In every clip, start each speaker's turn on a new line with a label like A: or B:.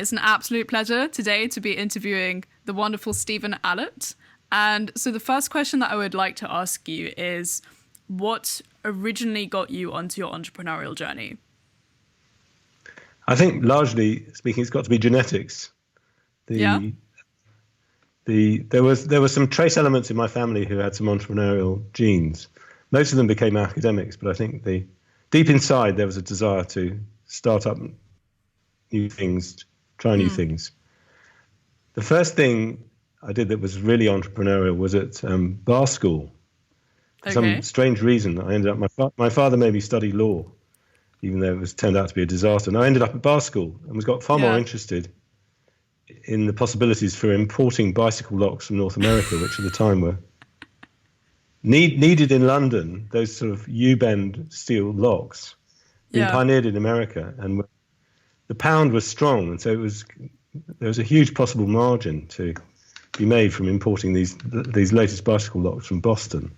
A: It's an absolute pleasure today to be interviewing the wonderful Stephen Allott. And so the first question that I would like to ask you is, what originally got you onto your entrepreneurial journey?
B: I think largely speaking, it's got to be genetics. There were some trace elements in my family who had some entrepreneurial genes. Most of them became academics, but I think deep inside there was a desire to start up new things, try new things. The first thing I did that was really entrepreneurial was at bar school. For some strange reason, I ended up, my father made me study law, even though it turned out to be a disaster. And I ended up at bar school and got far more interested in the possibilities for importing bicycle locks from North America, which at the time were needed in London. Those sort of U-bend steel locks being pioneered in America, and the pound was strong, and so there was a huge possible margin to be made from importing these latest bicycle locks from Boston.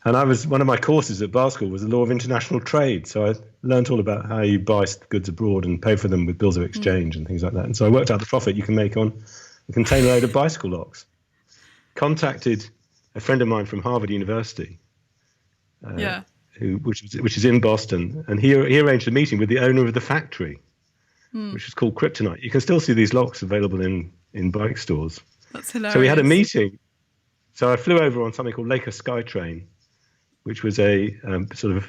B: And one of my courses at bar school was the law of international trade. So I learned all about how you buy goods abroad and pay for them with bills of exchange and things like that. And so I worked out the profit you can make on a container load of bicycle locks. Contacted a friend of mine from Harvard University, which is in Boston, and he arranged a meeting with the owner of the factory, which was called Kryptonite. You can still see these locks available in bike stores.
A: That's hilarious.
B: So we had a meeting. So I flew over on something called Laker Skytrain, which was a sort of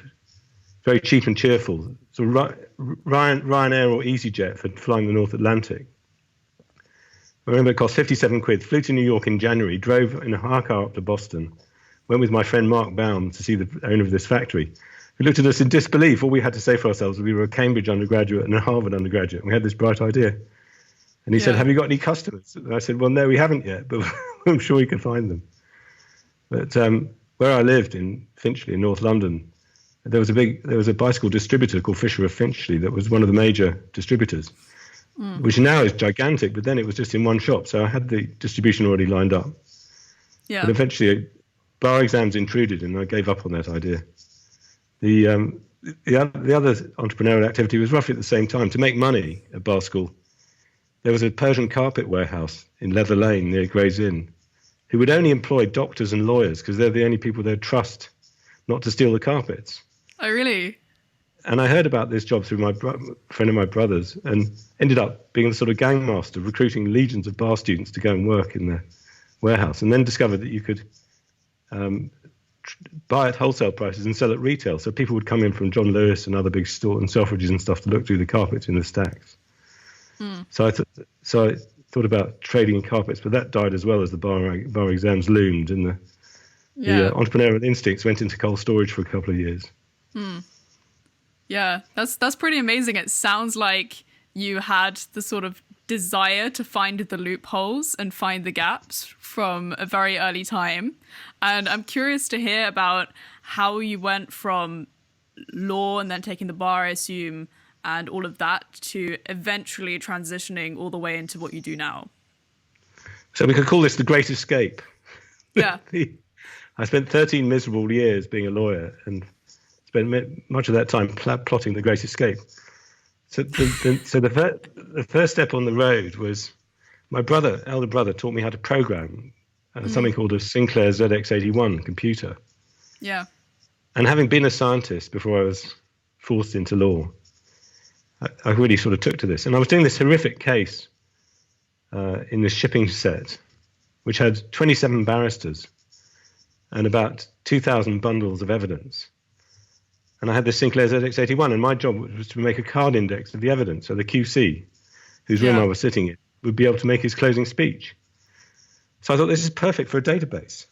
B: very cheap and cheerful. So Ryanair or EasyJet for flying the North Atlantic. I remember it cost 57 quid, flew to New York in January, drove in a hire car up to Boston, went with my friend Mark Baum to see the owner of this factory, who looked at us in disbelief. All we had to say for ourselves was we were a Cambridge undergraduate and a Harvard undergraduate, and we had this bright idea. And he said, "Have you got any customers?" And I said, "Well, no, we haven't yet, but I'm sure we can find them." But where I lived in Finchley in North London, there was a bicycle distributor called Fisher of Finchley that was one of the major distributors, which now is gigantic, but then it was just in one shop. So I had the distribution already lined up. Yeah. But eventually bar exams intruded and I gave up on that idea. The other entrepreneurial activity was roughly at the same time. To make money at bar school, there was a Persian carpet warehouse in Leather Lane near Gray's Inn, who would only employ doctors and lawyers because they're the only people they'd trust not to steal the carpets.
A: Oh, really?
B: And I heard about this job through my friend of my brother's, and ended up being the sort of gangmaster, recruiting legions of bar students to go and work in the warehouse, and then discovered that you could buy at wholesale prices and sell at retail. So people would come in from John Lewis and other big stores and Selfridges and stuff to look through the carpets in the stacks. So I thought about trading in carpets, but that died as well as the bar exams loomed, and the entrepreneurial instincts went into cold storage for a couple of years.
A: Yeah, that's pretty amazing. It sounds like you had the sort of desire to find the loopholes and find the gaps from a very early time. And I'm curious to hear about how you went from law and then taking the bar, I assume, and all of that, to eventually transitioning all the way into what you do now.
B: So we could call this the Great Escape.
A: Yeah.
B: I spent 13 miserable years being a lawyer and spent much of that time plotting the Great Escape. So the first step on the road was my elder brother taught me how to program something called a Sinclair ZX81 computer.
A: Yeah.
B: And having been a scientist before I was forced into law, I really sort of took to this. And I was doing this horrific case in the shipping set, which had 27 barristers and about 2,000 bundles of evidence. And I had this Sinclair ZX81, and my job was to make a card index of the evidence. So the QC, whose room I was sitting in, would be able to make his closing speech. So I thought, this is perfect for a database.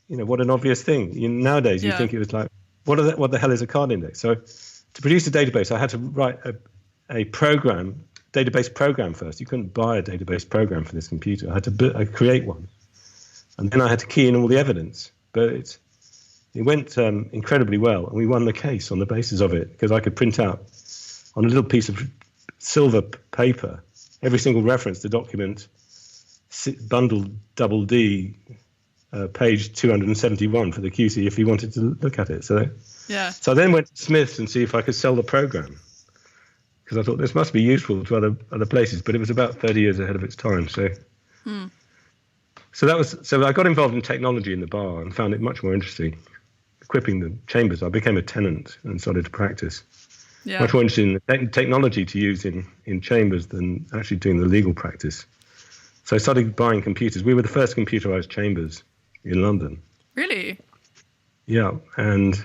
B: You know, what an obvious thing. Nowadays, you think it was like, what the hell is a card index? So to produce a database, I had to write a database program first. You couldn't buy a database program for this computer. I had to create one. And then I had to key in all the evidence. But it went incredibly well, and we won the case on the basis of it, because I could print out on a little piece of silver paper every single reference to document bundle double D, page 271 for the QC if he wanted to look at it. So I then went to Smith's and see if I could sell the program. because I thought this must be useful to other places, but it was about 30 years ahead of its time. So, so I got involved in technology in the bar and found it much more interesting. Equipping the chambers, I became a tenant and started to practice.
A: Yeah.
B: Much more interested in the technology to use in chambers than actually doing the legal practice. So I started buying computers. We were the first computerized chambers in London.
A: Really?
B: Yeah, and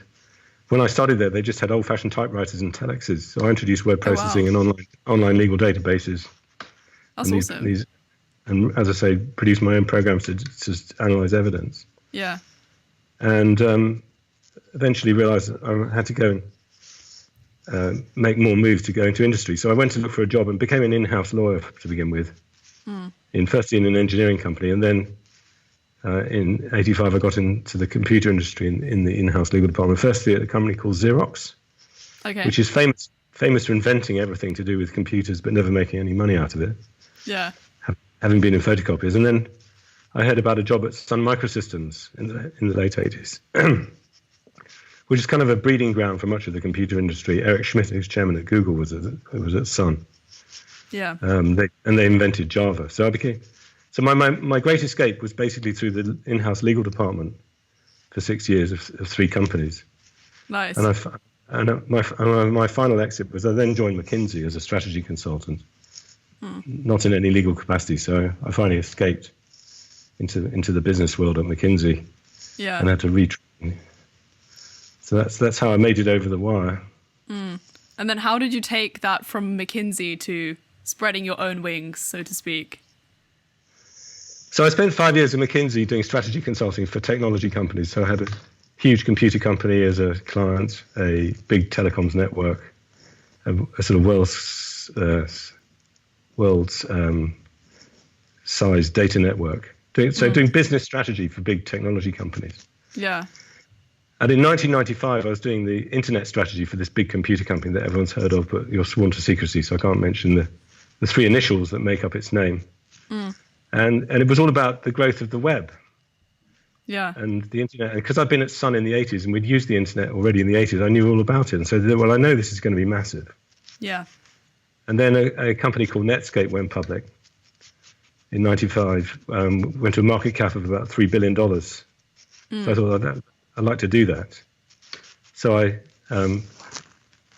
B: when I started there, they just had old-fashioned typewriters and telexes. So I introduced word processing and online legal databases.
A: That's awesome.
B: And as I say, produced my own programs to analyze evidence.
A: Yeah.
B: And eventually realized I had to go and make more moves to go into industry. So I went to look for a job and became an in-house lawyer to begin with. Firstly in an engineering company, and then in '85 I got into the computer industry in the in-house legal department. Firstly at a company called Xerox, which is famous for inventing everything to do with computers, but never making any money out of it.
A: Yeah.
B: Having been in photocopiers, and then I heard about a job at Sun Microsystems in the late '80s, which is kind of a breeding ground for much of the computer industry. Eric Schmidt, who's chairman at Google, was at Sun.
A: Yeah.
B: They invented Java. So my great escape was basically through the in-house legal department for 6 years of 3 companies.
A: Nice.
B: And my final exit was I then joined McKinsey as a strategy consultant, not in any legal capacity. So I finally escaped into the business world at McKinsey.
A: Yeah.
B: And had to retrain. So that's how I made it over the wire.
A: And then how did you take that from McKinsey to spreading your own wings, so to speak?
B: So I spent 5 years at McKinsey doing strategy consulting for technology companies. So I had a huge computer company as a client, a big telecoms network, a sort of world's size data network. Doing business strategy for big technology companies.
A: Yeah.
B: And in 1995, I was doing the internet strategy for this big computer company that everyone's heard of, but you're sworn to secrecy, so I can't mention the 3 initials that make up its name. And it was all about the growth of the web.
A: Yeah.
B: And the internet. And because I'd been at Sun in the 80s and we'd used the internet already in the 80s, I knew all about it. And so, I know this is going to be massive.
A: Yeah.
B: And then a company called Netscape went public in 95, went to a market cap of about $3 billion. So I thought, I'd like to do that. So and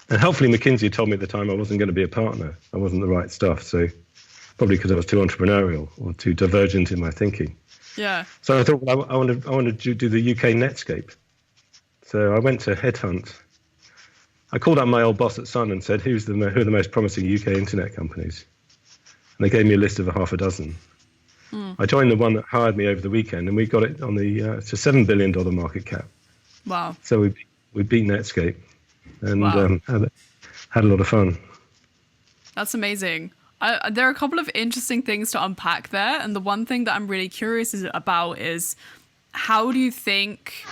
B: helpfully McKinsey told me at the time I wasn't going to be a partner. I wasn't the right stuff. So probably because I was too entrepreneurial or too divergent in my thinking.
A: Yeah.
B: So I thought, I wanted to do the UK Netscape. So I went to Headhunt. I called up my old boss at Sun and said, who are the most promising UK internet companies? And they gave me a list of a half a dozen. I joined the one that hired me over the weekend, and we got it on it's a $7 billion market cap.
A: Wow.
B: So we beat Netscape and had a lot of fun.
A: That's amazing. There are a couple of interesting things to unpack there. And the one thing that I'm really curious about is how do you think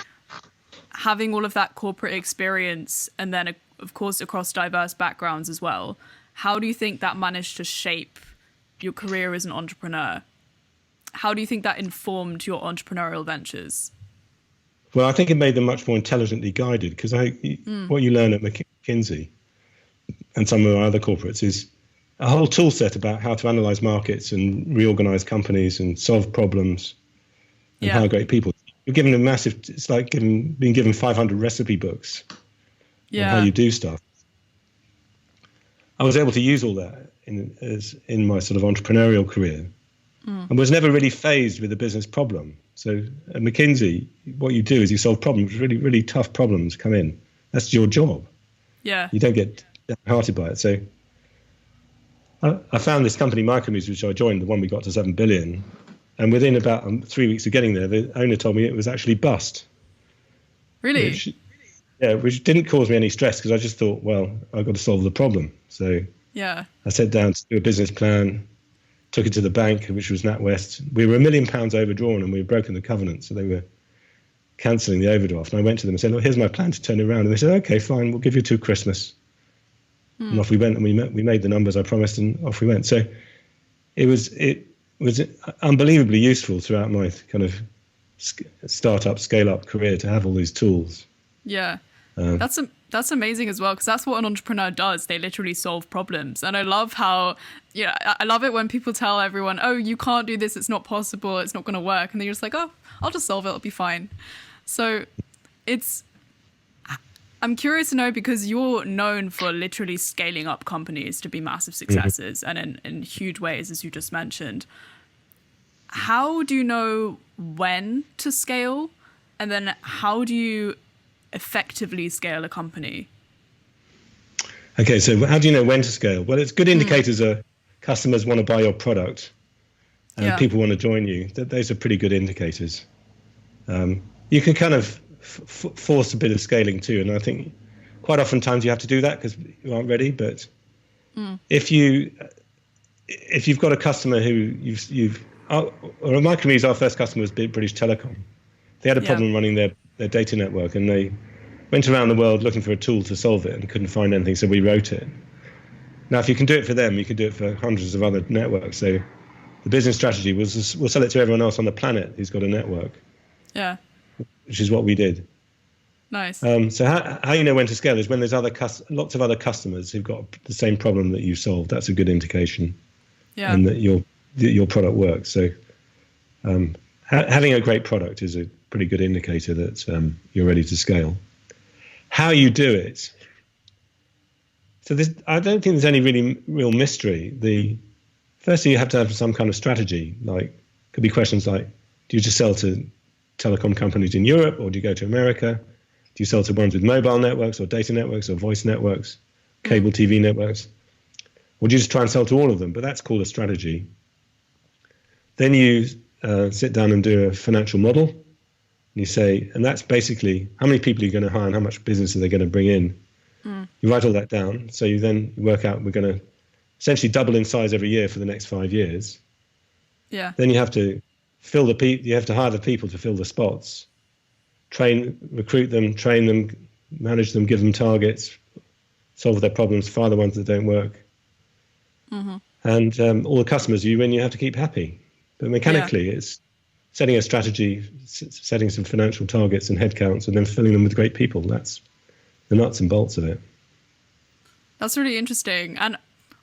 A: having all of that corporate experience and then, of course, across diverse backgrounds as well, how do you think that managed to shape your career as an entrepreneur? How do you think that informed your entrepreneurial ventures?
B: Well, I think it made them much more intelligently guided because what you learn at McKinsey and some of our other corporates is a whole tool set about how to analyze markets and reorganize companies and solve problems and hire great people. You're given it's like being given 500 recipe books on how you do stuff. I was able to use all that in my sort of entrepreneurial career. And was never really phased with the business problem. So at McKinsey, what you do is you solve problems, really, really tough problems come in. That's your job.
A: Yeah.
B: You don't get downhearted by it. So I found this company, Micromuse, which I joined, the one we got to 7 billion. And within about 3 weeks of getting there, the owner told me it was actually bust.
A: Really?
B: Which didn't cause me any stress because I just thought, well, I've got to solve the problem. So I sat down to do a business plan, took it to the bank, which was NatWest. We were £1 million overdrawn and we had broken the covenant, so they were cancelling the overdraft. And I went to them and said, look, here's my plan to turn it around. And they said, okay, fine, we'll give you till Christmas. And off we went, and we made the numbers I promised, and off we went. So it was unbelievably useful throughout my kind of startup, scale-up career to have all these tools.
A: Yeah. That's amazing as well, because that's what an entrepreneur does. They literally solve problems. And I love how, I love it when people tell everyone, oh, you can't do this, it's not possible, it's not going to work. And they're just like, oh, I'll just solve it, it'll be fine. So I'm curious to know, because you're known for literally scaling up companies to be massive successes and in huge ways, as you just mentioned. How do you know when to scale? And then how do you effectively scale a company?
B: Okay, so how do you know when to scale? Well, it's good indicators are customers want to buy your product and people want to join you. Those are pretty good indicators. You can kind of force a bit of scaling too, and I think quite often times you have to do that because you aren't ready. But if you've got a customer who you've or Micromuse, our first customer was British Telecom. They had a problem running their data network, and they went around the world looking for a tool to solve it and couldn't find anything, so we wrote it. Now, if you can do it for them, you can do it for hundreds of other networks. So the business strategy was we'll sell it to everyone else on the planet who's got a network. Yeah. Which is what we did.
A: Nice.
B: So how you know when to scale is when there's lots of other customers who've got the same problem that you solved. That's a good indication. Yeah. And that your product works. So having a great product is a pretty good indicator that you're ready to scale. How you do it. So I don't think there's any real mystery. Firstly, you have to have some kind of strategy. Like, could be questions like, do you just sell to telecom companies in Europe, or do you go to America? Do you sell to ones with mobile networks or data networks or voice networks, cable TV networks? Or do you just try and sell to all of them? But that's called a strategy. Then you sit down and do a financial model. And you say, and that's basically how many people you're going to hire and how much business are they going to bring in. You write all that down. So you then work out we're going to essentially double in size every year for the next 5 years. Yeah. Then you have to you have to hire the people to fill the spots, recruit them, train them, manage them, give them targets, solve their problems, fire the ones that don't work. And all the customers you have to keep happy. But mechanically, it's setting a strategy, setting some financial targets and headcounts, and then filling them with great people. That's the nuts and bolts of it.
A: That's really interesting. And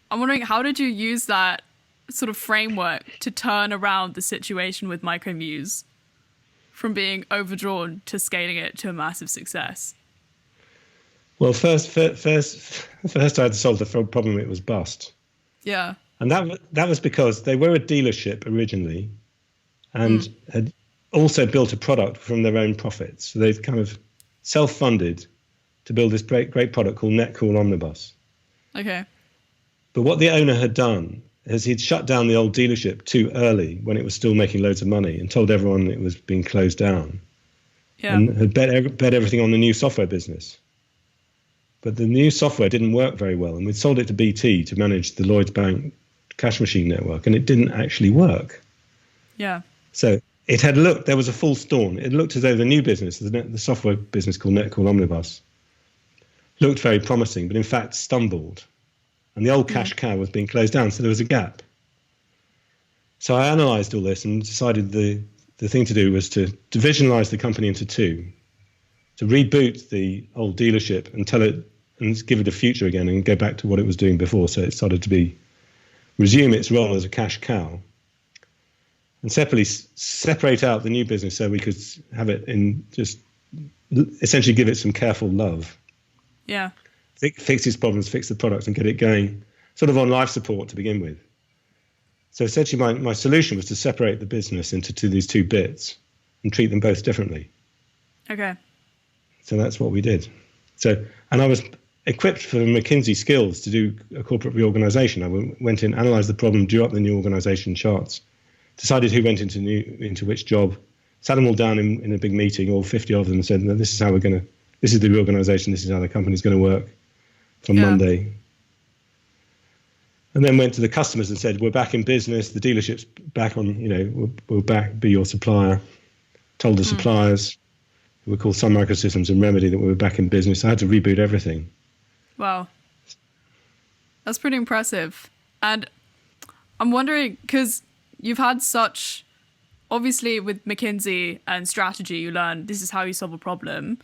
A: I'm wondering, how did you use that sort of framework to turn around the situation with Micromuse from being overdrawn to scaling it to a massive success?
B: Well, first I had to solve the problem. It was bust. Yeah. And that was because they were a dealership originally and had also built a product from their own profits. So they've kind of self-funded to build this great product called NetCool Omnibus. Okay. But what the owner had done is he'd shut down the old dealership too early when it was still making loads of money and told everyone it was being closed down. Yeah. And had bet everything on the new software business. But the new software didn't work very well, and we'd sold it to BT to manage the Lloyds Bank cash machine network, and it didn't actually work. Yeah. So there was a false dawn. It looked as though the new business, the software business called NetCool Omnibus, looked very promising, but in fact stumbled. And the old cash cow was being closed down, so there was a gap. So I analysed all this and decided the thing to do was to divisionalise the company into two, to reboot the old dealership and give it a future again and go back to what it was doing before. So it started to resume its role as a cash cow, and separately separate out the new business so we could have it in just essentially give it some careful love. Yeah. Fix its problems, fix the product, and get it going sort of on life support to begin with. So essentially my solution was to separate the business into these two bits and treat them both differently. Okay. So that's what we did. And I was equipped for McKinsey skills to do a corporate reorganization. I went in, analyzed the problem, drew up the new organization charts, decided who went into which job, sat them all down in a big meeting, all 50 of them, and said, no, this is the reorganization, this is how the company's going to work from Monday. And then went to the customers and said, we're back in business, the dealership's back on, we'll back be your supplier. Told the suppliers, who were called Sun Microsystems and Remedy, that we were back in business. I had to reboot everything. Wow.
A: That's pretty impressive. And I'm wondering, because you've had obviously with McKinsey and strategy, you learn this is how you solve a problem.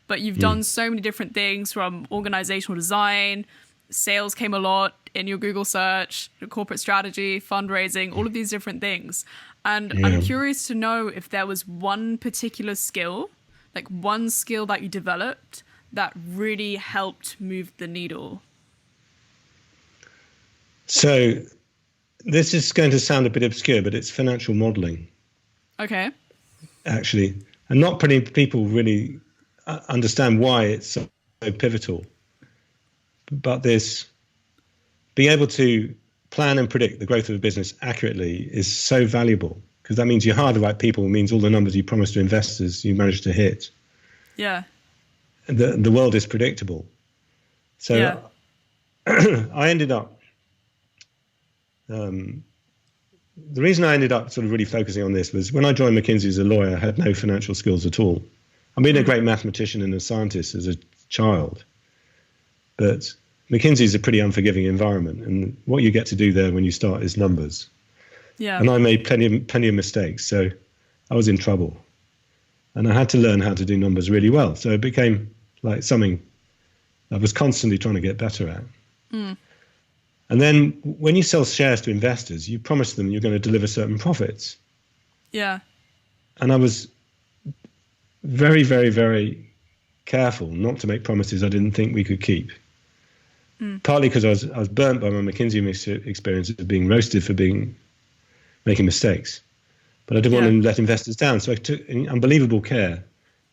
A: but you've done so many different things, from organizational design, sales came a lot in your Google search, corporate strategy, fundraising, all of these different things. And I'm curious to know if there was one particular skill, like one skill that you developed that really helped move the needle.
B: So this is going to sound a bit obscure, but it's financial modeling. Okay. Actually, and not many people really understand why it's so pivotal. But being able to plan and predict the growth of a business accurately is so valuable, because that means you hire the right people. It means all the numbers you promised to investors you manage to hit. Yeah. The world is predictable. So I ended up. The reason I ended up sort of really focusing on this was when I joined McKinsey as a lawyer, I had no financial skills at all. I've been a great mathematician and a scientist as a child, but McKinsey is a pretty unforgiving environment, and what you get to do there when you start is numbers. Yeah. And I made plenty of mistakes, so I was in trouble, and I had to learn how to do numbers really well. So it became like something I was constantly trying to get better at. And then when you sell shares to investors, you promise them you're going to deliver certain profits. Yeah. And I was very, very, very careful not to make promises I didn't think we could keep. Partly because I was burnt by my McKinsey experience of being roasted for making mistakes. But I didn't want to let investors down. So I took unbelievable care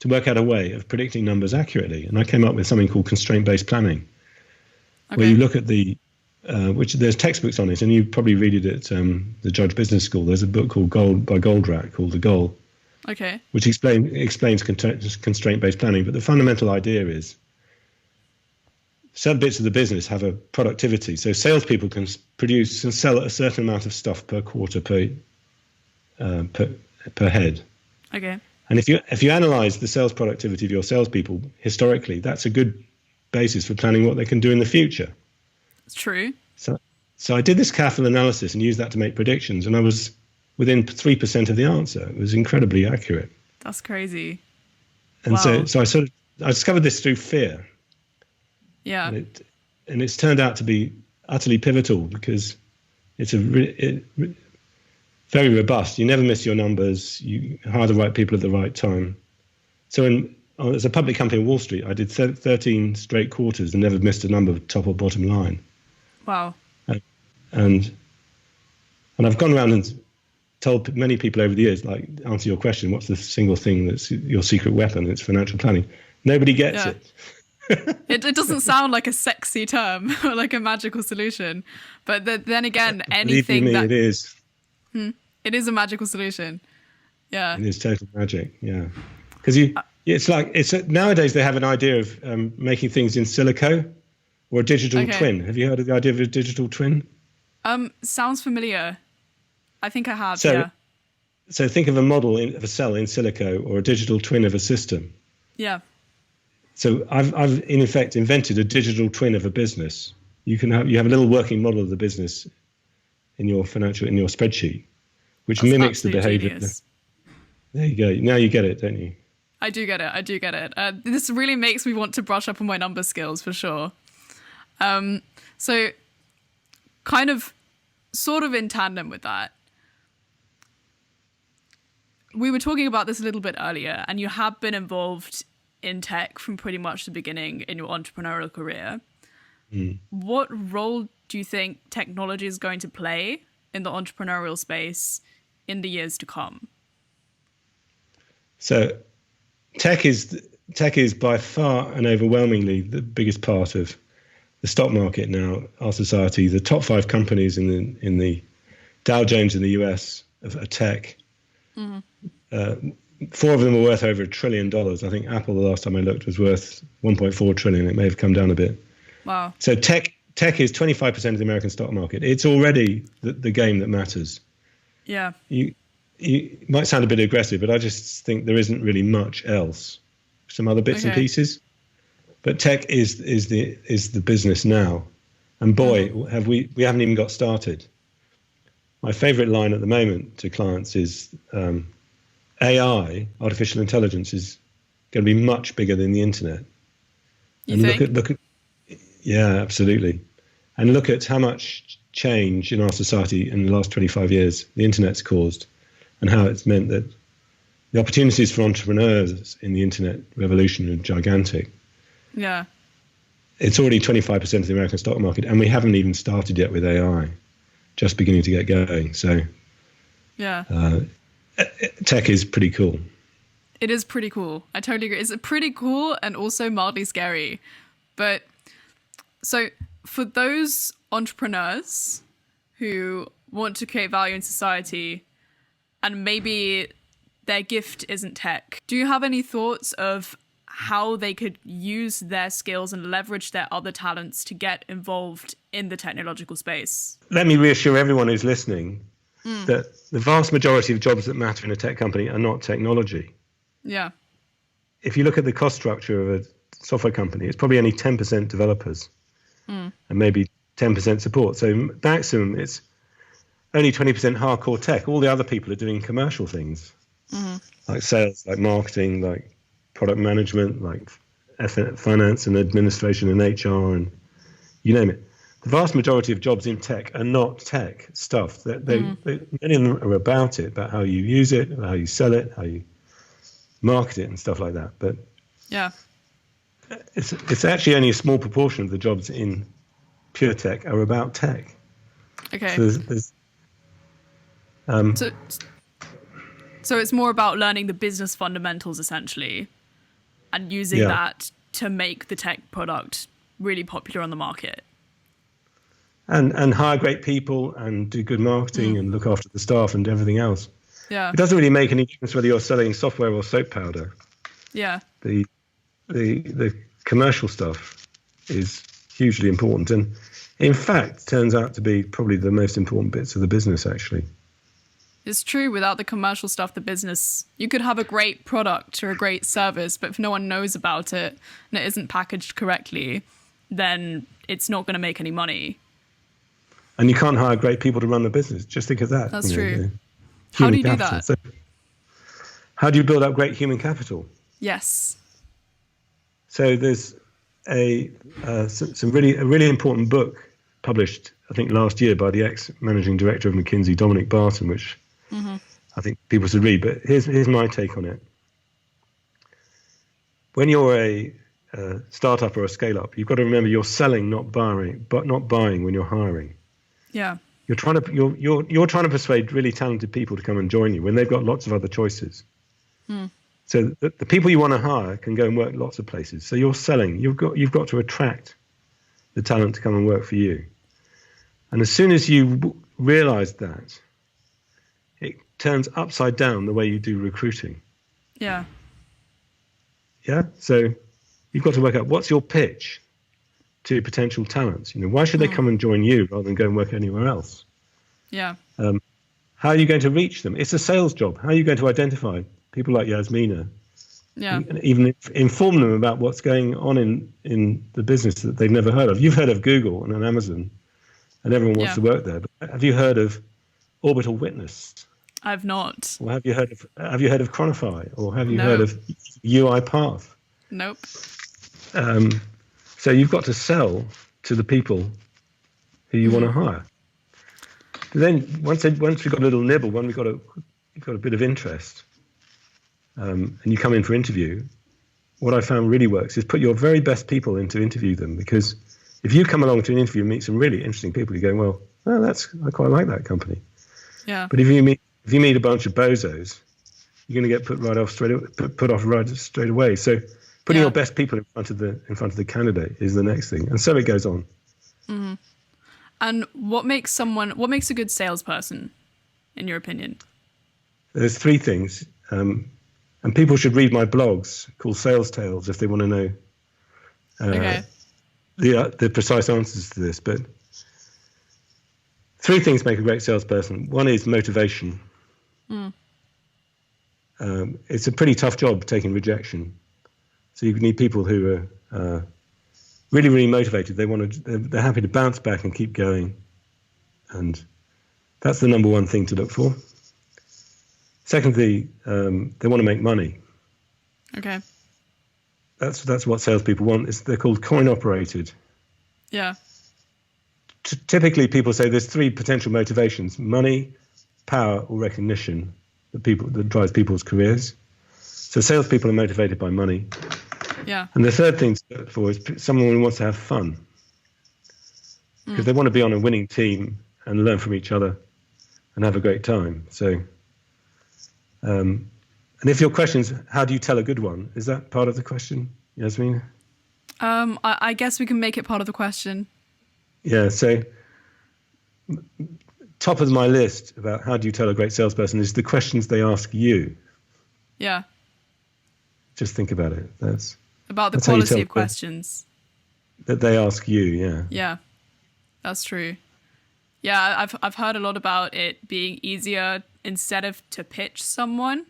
B: to work out a way of predicting numbers accurately. And I came up with something called constraint-based planning, where you look at which there's textbooks on it, and you probably read it at the Judge Business School. There's a book called by Goldratt called The Goal, which explains constraint-based planning. But the fundamental idea is some bits of the business have a productivity. So salespeople can produce and sell a certain amount of stuff per quarter per head. Okay. And if you analyze the sales productivity of your salespeople historically, that's a good basis for planning what they can do in the future. It's true. So I did this careful analysis and used that to make predictions, and I was within 3% of the answer. It was incredibly accurate. That's crazy. And so I discovered this through fear. Yeah. And it's turned out to be utterly pivotal, because it's very robust. You never miss your numbers. You hire the right people at the right time. So as a public company on Wall Street, I did 13 straight quarters and never missed a number, top or bottom line. Wow. And I've gone around and told many people over the years, like, answer your question, what's the single thing that's your secret weapon? It's financial planning. Nobody gets it. It doesn't sound like a sexy term or like a magical solution. But then again, anything it is. It is a magical solution. Yeah. It is total magic. Yeah. Because nowadays they have an idea of making things in silico or a digital twin. Have you heard of the idea of a digital twin? Sounds familiar. I think I have. So think of a model of a cell in silico or a digital twin of a system. Yeah. So I've in effect invented a digital twin of a business. You have a little working model of the business in your spreadsheet, which mimics the behavior. Genius. There you go. Now you get it, don't you? I do get it. This really makes me want to brush up on my number skills for sure. So kind of sort of in tandem with that, we were talking about this a little bit earlier, and you have been involved in tech from pretty much the beginning in your entrepreneurial career. What role do you think technology is going to play in the entrepreneurial space in the years to come? So tech is by far and overwhelmingly the biggest part of the stock market now, our society. The top 5 companies in the Dow Jones in the US are tech. 4 of them are worth over $1 trillion. I think Apple, the last time I looked, was worth 1.4 trillion. It may have come down a bit. Wow. So tech is 25% of the American stock market. It's already the game that matters. Yeah. You might sound a bit aggressive, but I just think there isn't really much else. Some other bits and pieces, but tech is the business now. And boy, we haven't even got started. My favorite line at the moment to clients is AI, artificial intelligence, is going to be much bigger than the internet.
A: You think?
B: Look at, yeah, absolutely. And look at how much change in our society in the last 25 years the internet's caused, and how it's meant that the opportunities for entrepreneurs in the internet revolution are gigantic.
A: Yeah.
B: It's already 25% of the American stock market, and we haven't even started yet with AI, just beginning to get going. So
A: yeah,
B: tech is pretty cool.
A: It is pretty cool. I totally agree. It's pretty cool and also mildly scary. But so for those entrepreneurs who want to create value in society and maybe their gift isn't tech, do you have any thoughts of how they could use their skills and leverage their other talents to get involved in the technological space?
B: Let me reassure everyone who's listening that the vast majority of jobs that matter in a tech company are not technology.
A: Yeah.
B: If you look at the cost structure of a software company, it's probably only 10% developers and maybe 10% support. So maximum, it's only 20% hardcore tech. All the other people are doing commercial things like sales, like marketing, like product management, like finance and administration and HR, and you name it. The vast majority of jobs in tech are not tech stuff. Many of them are about it, about how you use it, how you sell it, how you market it and stuff like that. But
A: yeah,
B: it's actually only a small proportion of the jobs in pure tech are about tech.
A: Okay. So it's more about learning the business fundamentals essentially, and using that to make the tech product really popular on the market.
B: And hire great people and do good marketing and look after the staff and everything else.
A: Yeah.
B: It doesn't really make any difference whether you're selling software or soap powder.
A: Yeah.
B: The commercial stuff is hugely important, and in fact turns out to be probably the most important bits of the business actually.
A: It's true. Without the commercial stuff, the business, you could have a great product or a great service, but if no one knows about it and it isn't packaged correctly, then it's not going to make any money.
B: And you can't hire great people to run the business. Just think of that.
A: That's true.
B: How
A: do you do that?
B: So how do you build up great human capital?
A: Yes.
B: So there's a really important book published, I think, last year by the ex-managing director of McKinsey, Dominic Barton, which I think people should read. But here's my take on it. When you're a startup or a scale-up, you've got to remember you're selling, not buying when you're hiring.
A: Yeah.
B: You're trying to persuade really talented people to come and join you when they've got lots of other choices. So the people you want to hire can go and work lots of places. So you're selling. You've got to attract the talent to come and work for you. And as soon as you realize that, it turns upside down the way you do recruiting.
A: Yeah.
B: Yeah. So you've got to work out what's your pitch to potential talents. Why should they come and join you rather than go and work anywhere else?
A: Yeah.
B: How are you going to reach them? It's a sales job. How are you going to identify people like Yasmina?
A: Yeah.
B: And even inform them about what's going on in the business that they've never heard of. You've heard of Google and Amazon, and everyone wants to work there. But have you heard of Orbital Witness?
A: I've not.
B: Or have you heard of Chronify? Or have you heard of UiPath?
A: Nope.
B: So you've got to sell to the people who you want to hire. But then once we've got a little nibble, when you've got a bit of interest, and you come in for interview, what I found really works is put your very best people in to interview them, because if you come along to an interview and meet some really interesting people, you're going, I quite like that company.
A: Yeah.
B: But if you meet a bunch of bozos, you're going to get put off straight away. So putting your best people in front of the candidate is the next thing, and so it goes on.
A: Mm-hmm. And what makes a good salesperson, in your opinion?
B: There's three things, and people should read my blogs called Sales Tales if they want to know the precise answers to this. But three things make a great salesperson. One is motivation. It's a pretty tough job taking rejection. So you need people who are really, really motivated. They're happy to bounce back and keep going. And that's the number one thing to look for. Secondly, they want to make money.
A: Okay.
B: That's what salespeople want. They're called coin operated.
A: Yeah.
B: Typically, people say there's three potential motivations: money, power, or recognition that drives people's careers. So salespeople are motivated by money.
A: Yeah.
B: And the third thing to look for is someone who wants to have fun, because they want to be on a winning team and learn from each other and have a great time. So, and if your question is, how do you tell a good one? Is that part of the question, Yasmin?
A: I guess we can make it part of the question.
B: Yeah. So, top of my list about how do you tell a great salesperson is the questions they ask you.
A: Yeah.
B: Just think about it. That's
A: about the
B: how you
A: quality
B: tell
A: of questions
B: that they ask you. Yeah.
A: Yeah, that's true. Yeah, I've heard a lot about it being easier instead of to pitch someone,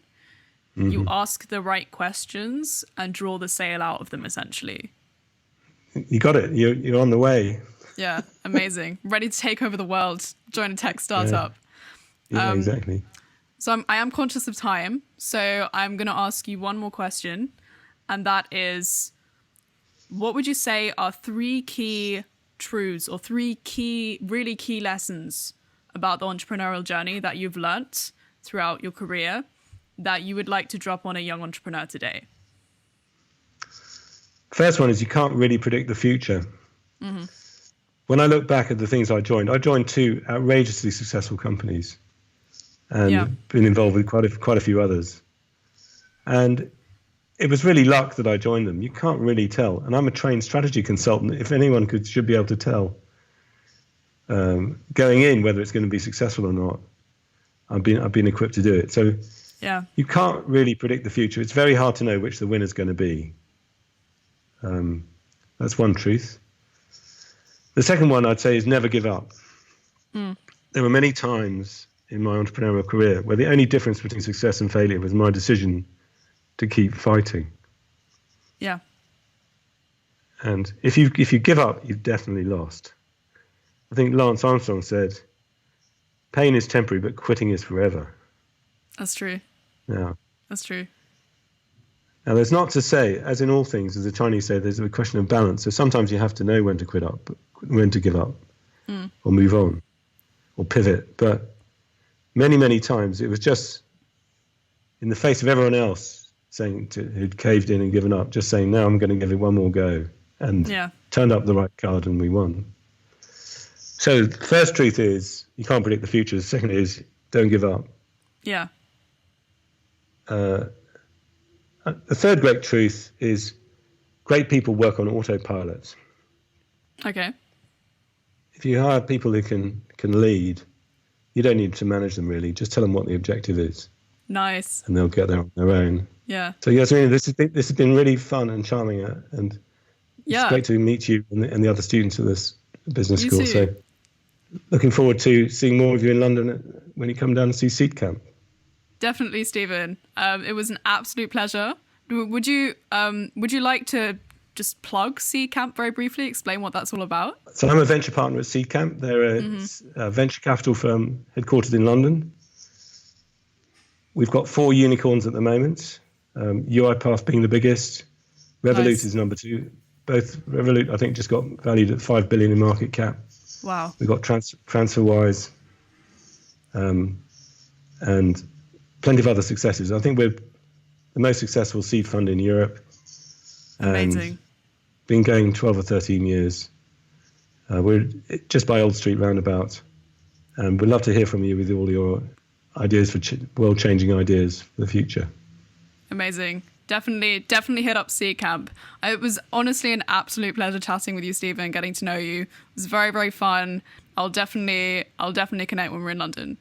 A: you ask the right questions and draw the sale out of them, essentially.
B: You got it. You're on the way.
A: Yeah, amazing. Ready to take over the world. Join a tech startup.
B: Yeah, exactly.
A: So I am conscious of time, so I'm going to ask you one more question, and that is, what would you say are three key truths or three really key lessons about the entrepreneurial journey that you've learnt throughout your career that you would like to drop on a young entrepreneur today?
B: First one is you can't really predict the future. When I look back at the things I joined two outrageously successful companies and been involved with quite a few others. And it was really luck that I joined them. You can't really tell. And I'm a trained strategy consultant. If anyone should be able to tell going in whether it's going to be successful or not. I've been equipped to do it. So you can't really predict the future. It's very hard to know which the winner's going to be. That's one truth. The second one I'd say is never give up. There were many times in my entrepreneurial career where the only difference between success and failure was my decision to keep fighting.
A: Yeah.
B: And if you give up, you've definitely lost. I think Lance Armstrong said, pain is temporary, but quitting is forever.
A: That's true.
B: Yeah.
A: That's true.
B: Now, there's not to say, as in all things, as the Chinese say, there's a question of balance. So sometimes you have to know when to when to give up, or move on, or pivot. But many, many times it was just in the face of everyone else who'd caved in and given up, just saying, no, I'm going to give it one more go. And turned up the right card and we won. So the first truth is you can't predict the future. The second is don't give up.
A: Yeah.
B: The third great truth is great people work on autopilot.
A: Okay.
B: If you hire people who can lead, you don't need to manage them really. Just tell them what the objective is.
A: Nice.
B: And they'll get there on their own.
A: Yeah.
B: So Yasmin, this has been really fun and charming, and it's great to meet you and the other students at this business school.
A: Too.
B: So looking forward to seeing more of you in London when you come down and see Seedcamp.
A: Definitely, Stephen. It was an absolute pleasure. Would you like to just plug Seedcamp very briefly, explain what that's all about? So
B: I'm a venture partner at Seedcamp. They're a venture capital firm headquartered in London. We've got 4 unicorns at the moment, UiPath being the biggest. Revolut is number 2. Both Revolut, I think, just got valued at 5 billion in market cap.
A: Wow.
B: We've got TransferWise and plenty of other successes. I think we're the most successful seed fund in Europe.
A: Amazing.
B: Been going 12 or 13 years. We're just by Old Street roundabout. And we'd love to hear from you with all your ideas for world-changing ideas for the future.
A: Amazing. Definitely hit up Seedcamp. It was honestly an absolute pleasure chatting with you, Stephen, getting to know you. It was very, very fun. I'll definitely connect when we're in London.